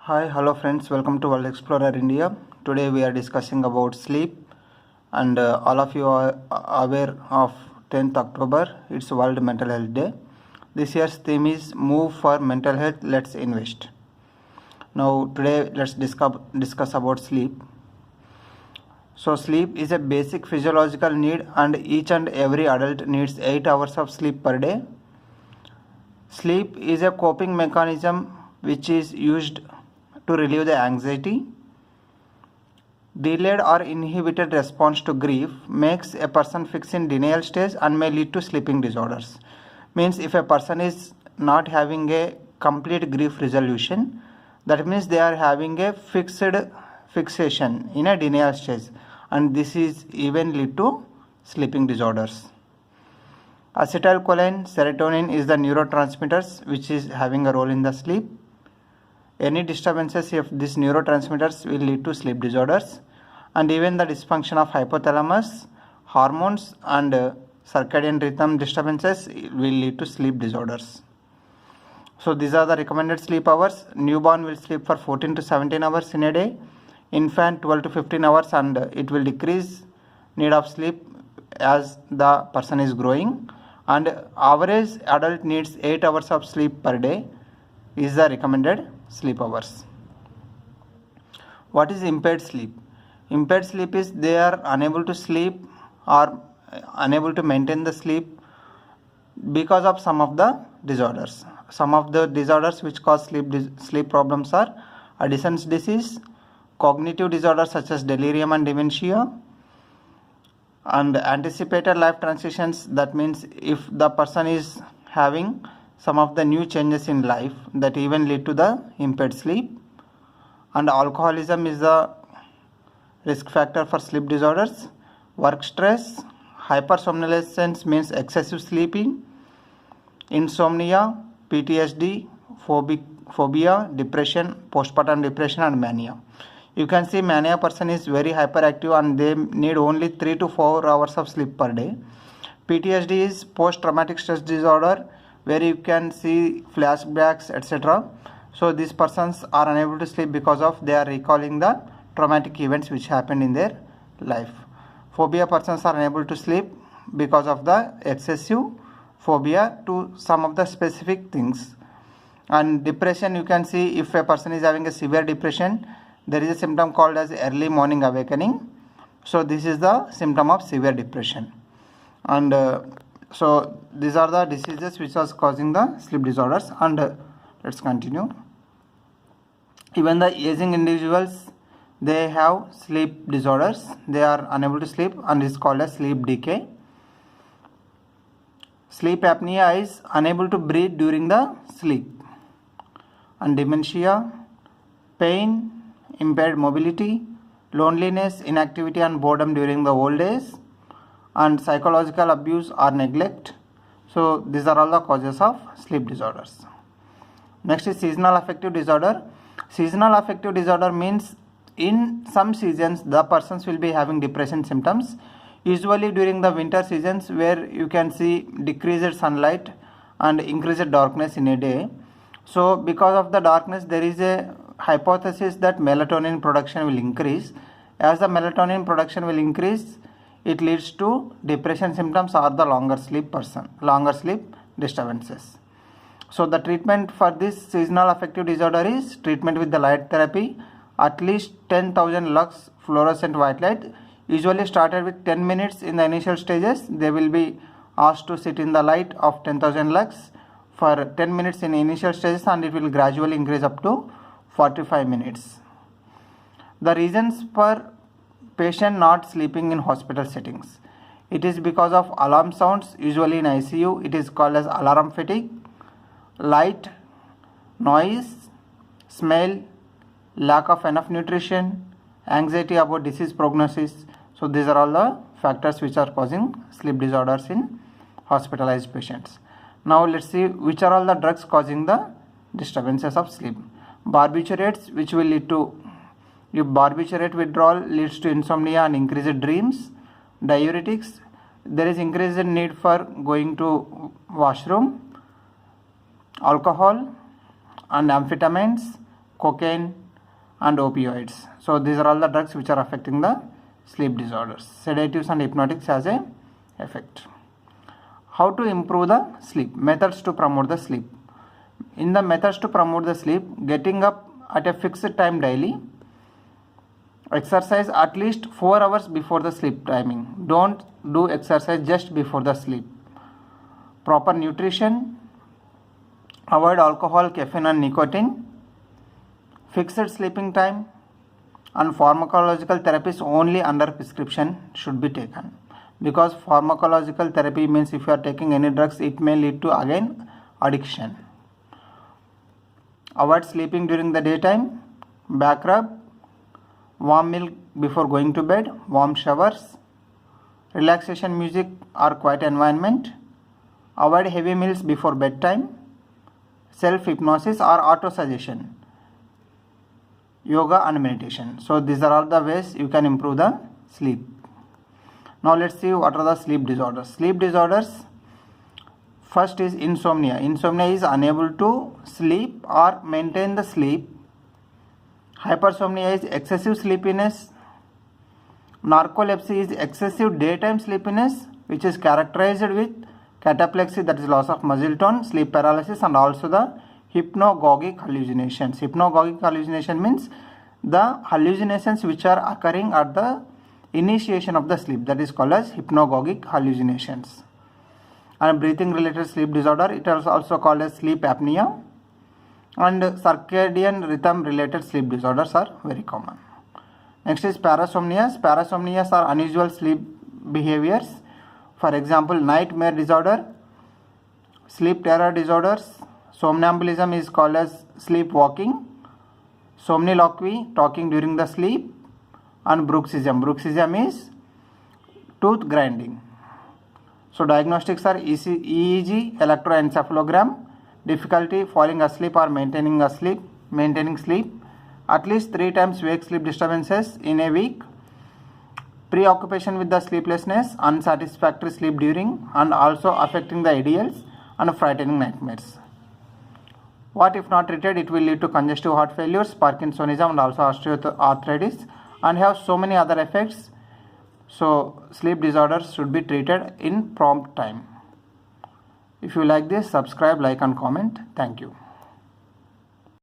Hi, hello friends, welcome to World Explorer India. Today we are discussing about sleep and all of you are aware of 10th October, it's World Mental Health Day. This year's theme is Move for Mental Health, Let's Invest. Now today let's discuss about sleep. So sleep is a basic physiological need and each and every adult needs 8 hours of sleep per day. Sleep is a coping mechanism which is used to relieve the anxiety. Delayed or inhibited response to grief makes a person fix in denial stage and may lead to sleeping disorders. Means if a person is not having a complete grief resolution, that means they are having a fixation in a denial stage, and this is even lead to sleeping disorders. Acetylcholine, serotonin is the neurotransmitters which is having a role in the sleep. Any disturbances of these neurotransmitters will lead to sleep disorders, and even the dysfunction of hypothalamus, hormones and circadian rhythm disturbances will lead to sleep disorders. So these are the recommended sleep hours. Newborn will sleep for 14 to 17 hours in a day, infant 12 to 15 hours, and it will decrease need of sleep as the person is growing, and average adult needs 8 hours of sleep per day is the recommended sleep hours. What is impaired sleep? Impaired sleep is they are unable to sleep or unable to maintain the sleep because of some of the disorders. Some of the disorders which cause sleep problems are Addison's disease, cognitive disorders such as delirium and dementia, and anticipated life transitions. That means if the person is having some of the new changes in life that even lead to the impaired sleep. And alcoholism is the risk factor for sleep disorders. Work stress, hypersomnolence means excessive sleeping, insomnia, PTSD, phobia, depression, postpartum depression and mania. You can see mania person is very hyperactive and they need only 3 to 4 hours of sleep per day. PTSD is post-traumatic stress disorder where you can see flashbacks, etc. So these persons are unable to sleep because of they are recalling the traumatic events which happened in their life. Phobia persons are unable to sleep because of the excessive phobia to some of the specific things. And depression, you can see if a person is having a severe depression, there is a symptom called as early morning awakening. So this is the symptom of severe depression. And so these are the diseases which are causing the sleep disorders. And let's continue. Even the aging individuals, they have sleep disorders. They are unable to sleep and is called as sleep decay. Sleep apnea is unable to breathe during the sleep. And dementia, pain, impaired mobility, loneliness, inactivity and boredom during the old age, and psychological abuse or neglect. So these are all the causes of sleep disorders. Next is seasonal affective disorder. Seasonal affective disorder means in some seasons the persons will be having depression symptoms, usually during the winter seasons where you can see decreased sunlight and increased darkness in a day. So because of the darkness there is a hypothesis that melatonin production will increase. As the melatonin production will increase, it leads to depression symptoms or the longer sleep disturbances. So the treatment for this seasonal affective disorder is treatment with the light therapy. At least 10,000 lux fluorescent white light, usually started with 10 minutes in the initial stages. They will be asked to sit in the light of 10,000 lux for 10 minutes in initial stages, and it will gradually increase up to 45 minutes. The reasons for patient not sleeping in hospital settings. It is because of alarm sounds, usually in ICU. It is called as alarm fatigue. Light, noise, smell, lack of enough nutrition, anxiety about disease prognosis. So these are all the factors which are causing sleep disorders in hospitalized patients. Now let's see which are all the drugs causing the disturbances of sleep. Barbiturates, which will lead to barbiturate withdrawal leads to insomnia and increased dreams. Diuretics, there is increased need for going to washroom. Alcohol and amphetamines, cocaine, and opioids. So these are all the drugs which are affecting the sleep disorders. Sedatives and hypnotics has a effect. How to improve the sleep? Methods to promote the sleep. In the methods to promote the sleep, getting up at a fixed time daily, exercise at least 4 hours before the sleep timing. Don't do exercise just before the sleep. Proper nutrition, avoid alcohol, caffeine and nicotine, fixed sleeping time, and pharmacological therapies only under prescription should be taken. Because pharmacological therapy means if you are taking any drugs, it may lead to again addiction. Avoid sleeping during the daytime, back rub, warm milk before going to bed, warm showers, relaxation music or quiet environment, avoid heavy meals before bedtime, self-hypnosis or auto-suggestion, yoga and meditation. So these are all the ways you can improve the sleep. Now let's see what are the sleep disorders. Sleep disorders, first is insomnia. Insomnia is unable to sleep or maintain the sleep. Hypersomnia is excessive sleepiness. Narcolepsy is excessive daytime sleepiness, which is characterized with cataplexy, that is loss of muscle tone, sleep paralysis, and also the hypnagogic hallucinations. Hypnagogic hallucination means the hallucinations which are occurring at the initiation of the sleep, that is called as hypnagogic hallucinations. And breathing related sleep disorder, it is also called as sleep apnea, and circadian rhythm related sleep disorders are very common. Next is parasomnias. Parasomnias are unusual sleep behaviors. For example, nightmare disorder, sleep terror disorders. Somnambulism is called as sleepwalking. Somniloquy, talking during the sleep. And bruxism. Bruxism is tooth grinding. So diagnostics are EEG, electroencephalogram, difficulty falling asleep or maintaining sleep, at least 3 times wake sleep disturbances in a week, preoccupation with the sleeplessness, unsatisfactory sleep during, and also affecting the ideals and frightening nightmares. What if not treated? It will lead to congestive heart failures, Parkinsonism, and also osteoarthritis, and have so many other effects. So sleep disorders should be treated in prompt time. If you like this, subscribe, like and comment. Thank you.